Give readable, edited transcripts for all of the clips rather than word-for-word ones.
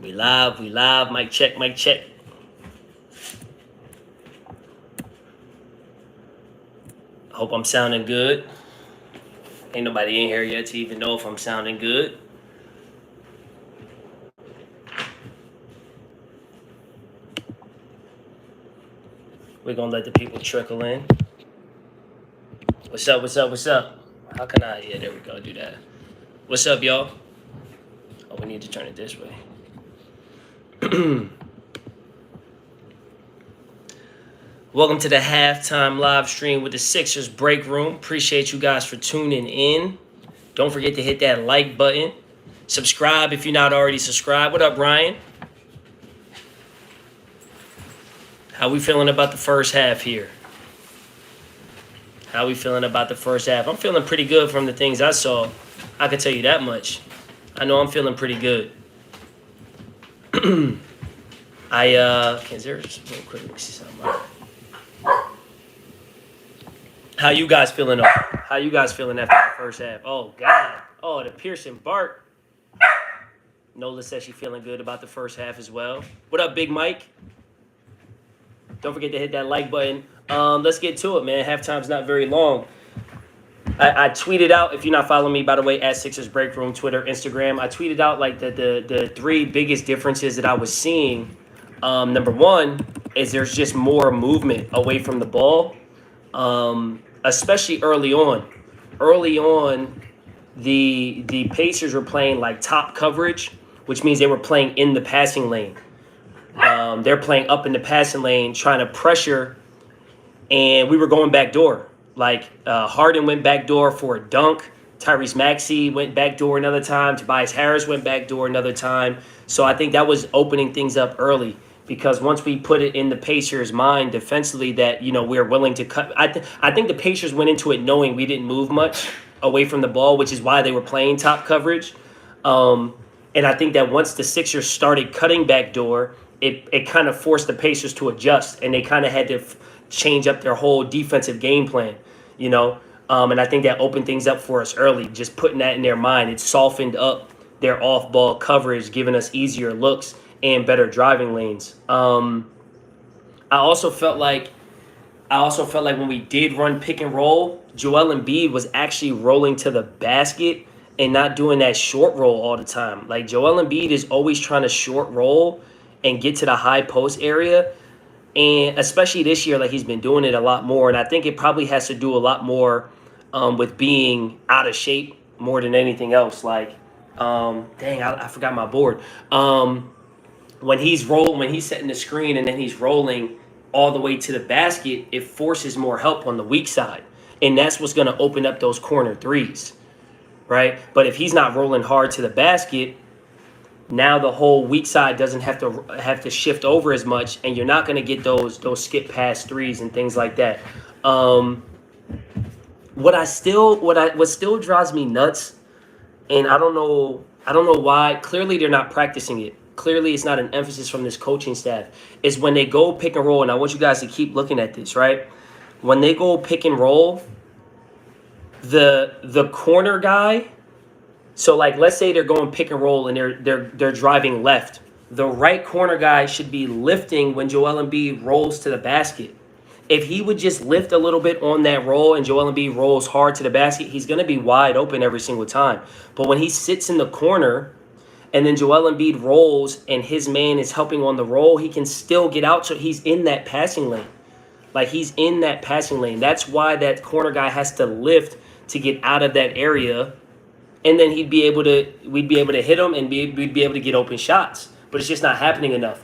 We live. Mic check. Hope I'm sounding good. Ain't nobody in here yet to even know if I'm sounding good. We're gonna let the people trickle in. What's up? How can I? Yeah, there we go. Do that. What's up, y'all? Oh, we need to turn it this way. Welcome to the halftime live stream with the Sixers Breakroom. Appreciate you guys for tuning in. Don't forget to hit that like button. Subscribe if you're not already subscribed. What up, Ryan? How we feeling about the first half here? I'm feeling pretty good from the things I saw. I can tell you that much. I know I'm feeling pretty good. Is there just real quick? Let me see something. How you guys feeling after the first half? Oh, God. Oh, the Pearson bark. Nola says she's feeling good about the first half as well. What up, Big Mike? Don't forget to hit that like button. Let's get to it, man. Halftime's not very long. I tweeted out, if you're not following me, by the way, at Sixers Breakroom, Twitter, Instagram, I tweeted out like the three biggest differences that I was seeing. Number one is there's just more movement away from the ball, especially early on. Early on, the Pacers were playing like top coverage, which means they were playing in the passing lane. They're playing up in the passing lane, trying to pressure, and we were going back door. Like Harden went back door for a dunk. Tyrese Maxey went back door another time. Tobias Harris went back door another time. So I think that was opening things up early, because once we put it in the Pacers' mind defensively that, you know, we're willing to cut. I think the Pacers went into it knowing we didn't move much away from the ball, which is why they were playing top coverage. And I think that once the Sixers started cutting back door, it kind of forced the Pacers to adjust, and they kind of had to change up their whole defensive game plan, you know. And I think that opened things up for us early, just putting that in their mind. It softened up their off-ball coverage, giving us easier looks and better driving lanes. I also felt like when we did run pick and roll, Joel Embiid was actually rolling to the basket and not doing that short roll all the time. Like, Joel Embiid is always trying to short roll and get to the high post area. And especially this year, like, he's been doing it a lot more. And I think it probably has to do a lot more with being out of shape more than anything else. Like, I forgot my board. When he's setting the screen and then he's rolling all the way to the basket, it forces more help on the weak side. And that's what's going to open up those corner threes, right? But if he's not rolling hard to the basket, now the whole weak side doesn't have to shift over as much, and you're not going to get those skip pass threes and things like that. What still drives me nuts, and I don't know why. Clearly, they're not practicing it. Clearly, it's not an emphasis from this coaching staff. Is when they go pick and roll, and I want you guys to keep looking at this, right? When they go pick and roll, the corner guy. So, like, let's say they're going pick and roll and they're driving left. The right corner guy should be lifting when Joel Embiid rolls to the basket. If he would just lift a little bit on that roll and Joel Embiid rolls hard to the basket, he's going to be wide open every single time. But when he sits in the corner and then Joel Embiid rolls and his man is helping on the roll, he can still get out. So he's in that passing lane. Like, he's in that passing lane. That's why that corner guy has to lift to get out of that area. And then we'd be able to hit him, and we'd be able to get open shots. But it's just not happening enough.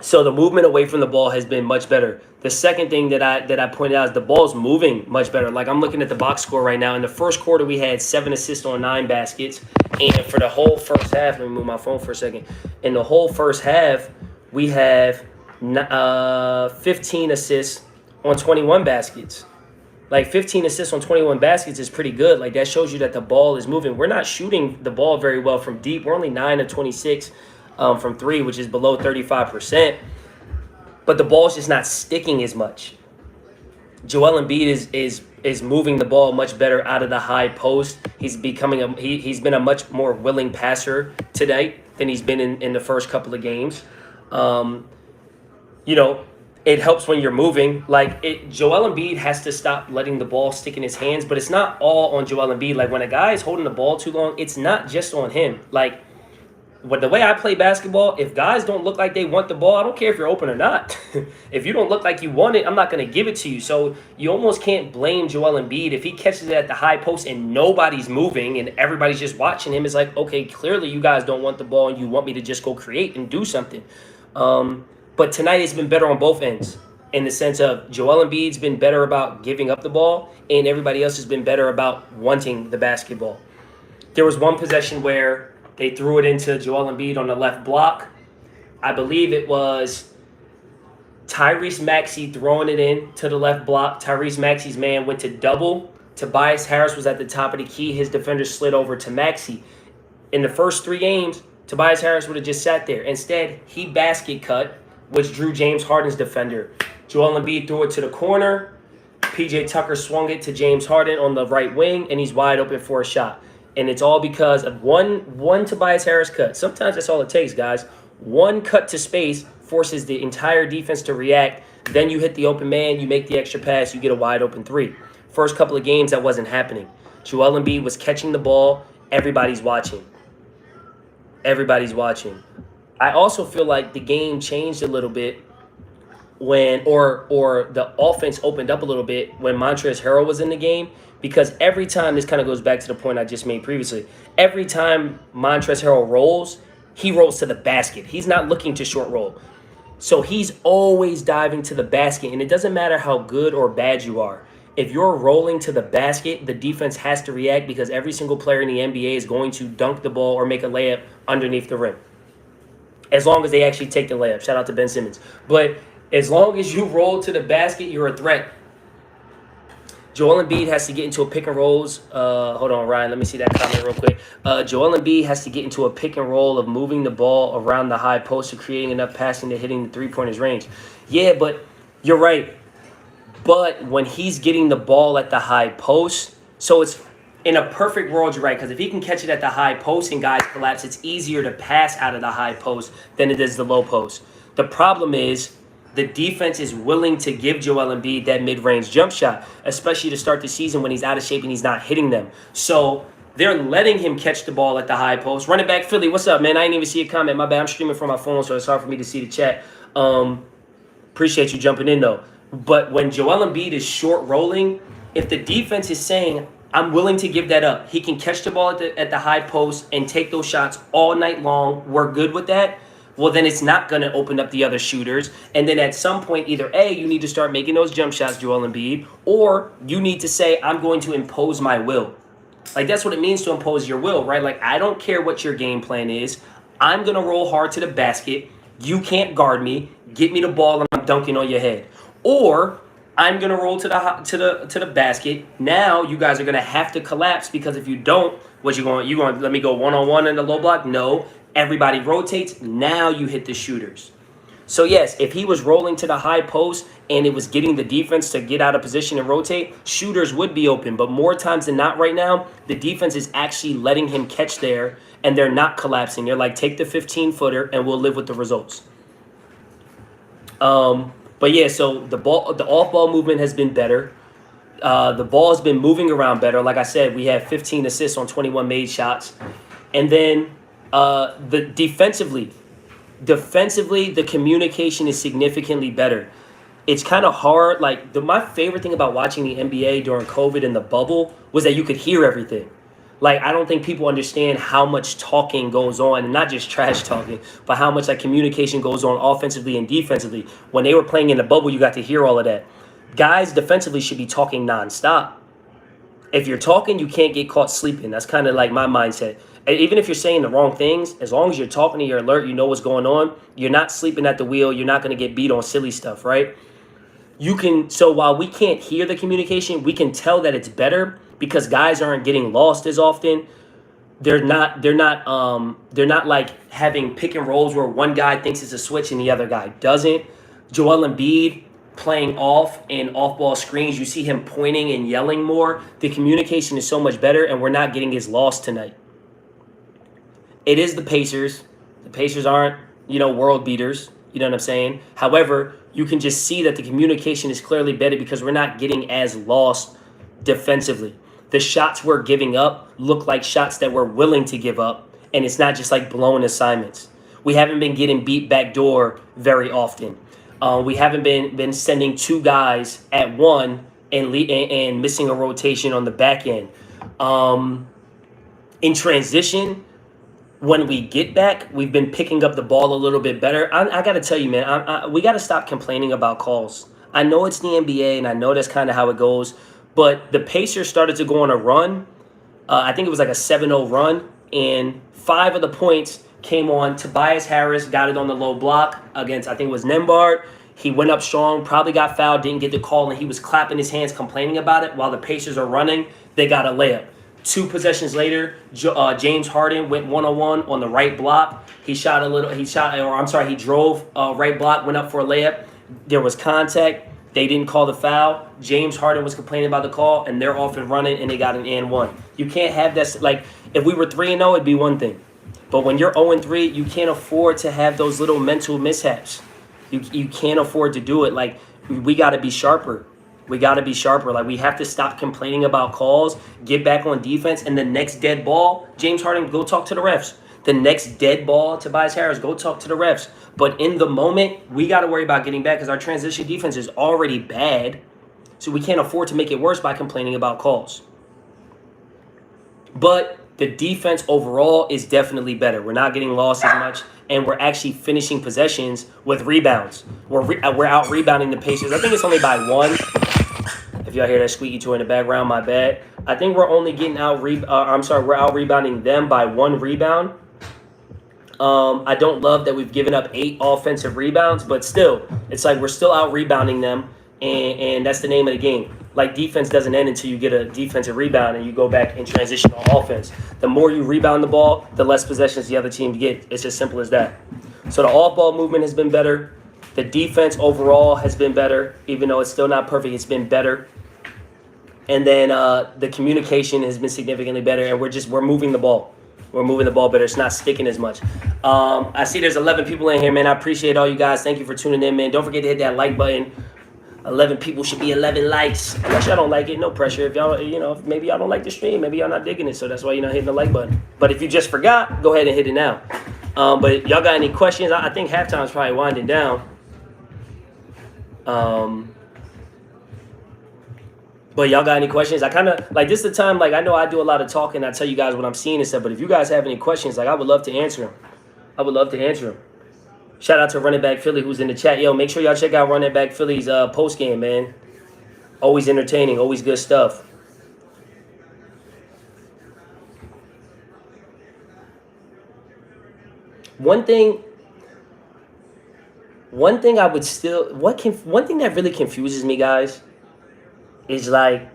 So the movement away from the ball has been much better. The second thing that I pointed out is the ball's moving much better. Like, I'm looking at the box score right now. In the first quarter, we had 7 assists on 9 baskets. And for the whole first half, let me move my phone for a second. In the whole first half, we have 15 assists on 21 baskets. Like, 15 assists on 21 baskets is pretty good. Like, that shows you that the ball is moving. We're not shooting the ball very well from deep. We're only 9 of 26 from 3, which is below 35%. But the ball's just not sticking as much. Joel Embiid is is moving the ball much better out of the high post. He's been a much more willing passer tonight than he's been in the first couple of games. Um, you know, it helps when you're moving. Joel Embiid has to stop letting the ball stick in his hands, but it's not all on Joel Embiid. Like when a guy is holding the ball too long, it's not just on him. Like the way I play basketball, if guys don't look like they want the ball, I don't care if you're open or not. If you don't look like you want it, I'm not going to give it to you. So you almost can't blame Joel Embiid if he catches it at the high post and nobody's moving and everybody's just watching him. It's like, okay, clearly you guys don't want the ball and you want me to just go create and do something. But tonight it's been better on both ends in the sense of Joel Embiid's been better about giving up the ball and everybody else has been better about wanting the basketball. There was one possession where they threw it into Joel Embiid on the left block. I believe it was Tyrese Maxey throwing it in to the left block. Tyrese Maxey's man went to double. Tobias Harris was at the top of the key. His defender slid over to Maxey. In the first 3 games, Tobias Harris would have just sat there. Instead, he basket cut, which drew James Harden's defender. Joel Embiid threw it to the corner. PJ Tucker swung it to James Harden on the right wing, and he's wide open for a shot. And it's all because of one Tobias Harris cut. Sometimes that's all it takes, guys. One cut to space forces the entire defense to react. Then you hit the open man, you make the extra pass, you get a wide open 3. First couple of games, that wasn't happening. Joel Embiid was catching the ball. Everybody's watching. Everybody's watching. I also feel like the game changed a little bit when the offense opened up a little bit when Montrezl Harrell was in the game, because every time, this kind of goes back to the point I just made previously, every time Montrezl Harrell rolls, he rolls to the basket. He's not looking to short roll. So he's always diving to the basket, and it doesn't matter how good or bad you are. If you're rolling to the basket, the defense has to react because every single player in the NBA is going to dunk the ball or make a layup underneath the rim. As long as they actually take the layup. Shout out to Ben Simmons. But as long as you roll to the basket, you're a threat. Joel Embiid has to get into a pick and rolls. Hold on, Ryan. Let me see that comment real quick. Joel Embiid has to get into a pick and roll of moving the ball around the high post or creating enough passing to hitting the three-pointers range. Yeah, but you're right. But when he's getting the ball at the high post, so it's in a perfect world, you're right, because if he can catch it at the high post and guys collapse, it's easier to pass out of the high post than it is the low post. The problem is the defense is willing to give Joel Embiid that mid-range jump shot, especially to start the season when he's out of shape and he's not hitting them. So they're letting him catch the ball at the high post. Running back Philly, what's up, man? I didn't even see a comment. My bad. I'm streaming from my phone, so it's hard for me to see the chat. Appreciate you jumping in, though. But when Joel Embiid is short rolling, if the defense is saying, I'm willing to give that up, he can catch the ball at the high post and take those shots all night long, we're good with that, well, then it's not going to open up the other shooters. And then at some point, either A, you need to start making those jump shots, Joel Embiid, or you need to say, I'm going to impose my will. Like, that's what it means to impose your will, right? Like, I don't care what your game plan is. I'm going to roll hard to the basket. You can't guard me. Get me the ball, and I'm dunking on your head. Or I'm going to roll to the basket. Now you guys are going to have to collapse, because if you don't, what you going to let me go one-on-one in the low block? No. Everybody rotates. Now you hit the shooters. So, yes, if he was rolling to the high post and it was getting the defense to get out of position and rotate, shooters would be open. But more times than not right now, the defense is actually letting him catch there, and they're not collapsing. They're like, take the 15-footer and we'll live with the results. But, yeah, so the off-ball movement has been better. The ball has been moving around better. Like I said, we have 15 assists on 21 made shots. And then defensively, the communication is significantly better. It's kind of hard. Like, my favorite thing about watching the NBA during COVID and the bubble was that you could hear everything. Like, I don't think people understand how much talking goes on, and not just trash talking, but how much, like, communication goes on offensively and defensively. When they were playing in the bubble, you got to hear all of that. Guys defensively should be talking nonstop. If you're talking, you can't get caught sleeping. That's kind of like my mindset. And even if you're saying the wrong things, as long as you're talking and you're alert, you know what's going on, you're not sleeping at the wheel, you're not going to get beat on silly stuff, right? So while we can't hear the communication, we can tell that it's better because guys aren't getting lost as often. They're not like having pick and rolls where one guy thinks it's a switch and the other guy doesn't. Joel Embiid playing off and off-ball screens. You see him pointing and yelling more. The communication is so much better, and we're not getting his loss tonight. It is the Pacers. The Pacers aren't, world beaters. You know what I'm saying? However, you can just see that the communication is clearly better because we're not getting as lost defensively. The shots we're giving up look like shots that we're willing to give up, and it's not just like blown assignments. We haven't been getting beat backdoor very often. We haven't been sending two guys at one and missing a rotation on the back end. In transition, when we get back, we've been picking up the ball a little bit better. I got to tell you, man, we got to stop complaining about calls. I know it's the NBA, and I know that's kind of how it goes, but the Pacers started to go on a run. I think it was like a 7-0 run, and 5 of the points came on. Tobias Harris got it on the low block against, I think it was Nembhard. He went up strong, probably got fouled, didn't get the call, and he was clapping his hands, complaining about it. While the Pacers are running, they got a layup. 2 possessions later, James Harden went one-on-one on the right block. He drove right block, went up for a layup. There was contact. They didn't call the foul. James Harden was complaining about the call, and they're off and running, and they got an and one. You can't have that. Like, if we were 3-0, it'd be one thing. But when you're 0-3, you can't afford to have those little mental mishaps. You can't afford to do it. Like, we got to be sharper. We got to be sharper. Like, we have to stop complaining about calls, get back on defense, and the next dead ball, James Harden, go talk to the refs. The next dead ball, Tobias Harris, go talk to the refs. But in the moment, we got to worry about getting back because our transition defense is already bad. So we can't afford to make it worse by complaining about calls. But the defense overall is definitely better. We're not getting lost as much, and we're actually finishing possessions with rebounds. We're out rebounding the Pacers. I think it's only by 1. If y'all hear that squeaky toy in the background, my bad. I think we're only getting we're out rebounding them by 1 rebound. I don't love that we've given up 8 offensive rebounds, but still, it's like we're still out rebounding them, and that's the name of the game. Like, defense doesn't end until you get a defensive rebound and you go back and transition on offense. The more you rebound the ball, the less possessions the other team get. It's as simple as that. So the off-ball movement has been better. The defense overall has been better, even though it's still not perfect. It's been better. And then the communication has been significantly better, and we're moving the ball. We're moving the ball better. It's not sticking as much. I see there's 11 people in here, man. I appreciate all you guys. Thank you for tuning in, man. Don't forget to hit that like button. 11 people should be 11 likes. Unless y'all don't like it, no pressure. If y'all, if maybe y'all don't like the stream, maybe y'all not digging it, so that's why you're not hitting the like button. But if you just forgot, go ahead and hit it now. But y'all got any questions? I think halftime's probably winding down. But y'all got any questions? I kind of, like, this is the time, like, I know I do a lot of talking. I tell you guys what I'm seeing and stuff, but if you guys have any questions, like, I would love to answer them. I would love to answer them. Shout out to Running Back Philly who's in the chat. Yo, make sure y'all check out Running Back Philly's post game, man. Always entertaining, always good stuff. One thing I would still, one thing that really confuses me, guys, is like,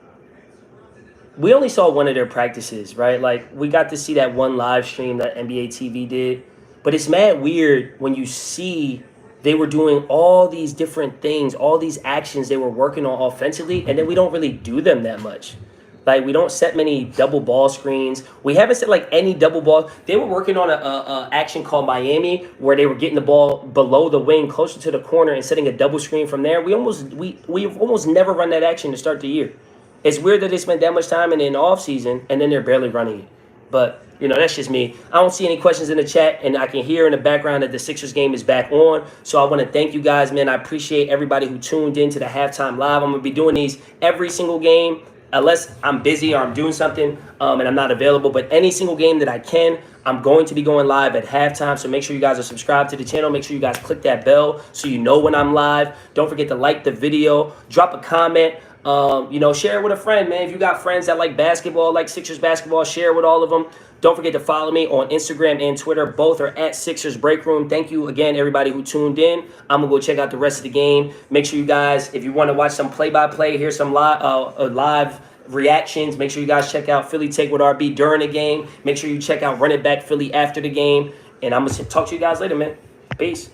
we only saw one of their practices, right? Like, we got to see that one live stream that NBA TV did. But it's mad weird when you see they were doing all these different things, all these actions they were working on offensively, and then we don't really do them that much. Like, we don't set many double ball screens. We haven't set, like, any double ball. They were working on a action called Miami where they were getting the ball below the wing, closer to the corner, and setting a double screen from there. We almost never run that action to start the year. It's weird that they spent that much time in the off season, and then they're barely running it. But, that's just me. I don't see any questions in the chat, and I can hear in the background that the Sixers game is back on. So I want to thank you guys, man. I appreciate everybody who tuned in to the halftime live. I'm going to be doing these every single game, unless I'm busy or I'm doing something and I'm not available. But any single game that I can, I'm going to be going live at halftime. So make sure you guys are subscribed to the channel. Make sure you guys click that bell so you know when I'm live. Don't forget to like the video. Drop a comment. Share it with a friend, man. If you got friends that like basketball, like Sixers basketball, share it with all of them. Don't forget to follow me on Instagram and Twitter. Both are at Sixers Breakroom. Thank you again, everybody who tuned in. I'm going to go check out the rest of the game. Make sure you guys, if you want to watch some play-by-play, here's some live reactions. Make sure you guys check out Philly Take with RB during the game. Make sure you check out Run It Back Philly after the game. And I'm going to talk to you guys later, man. Peace.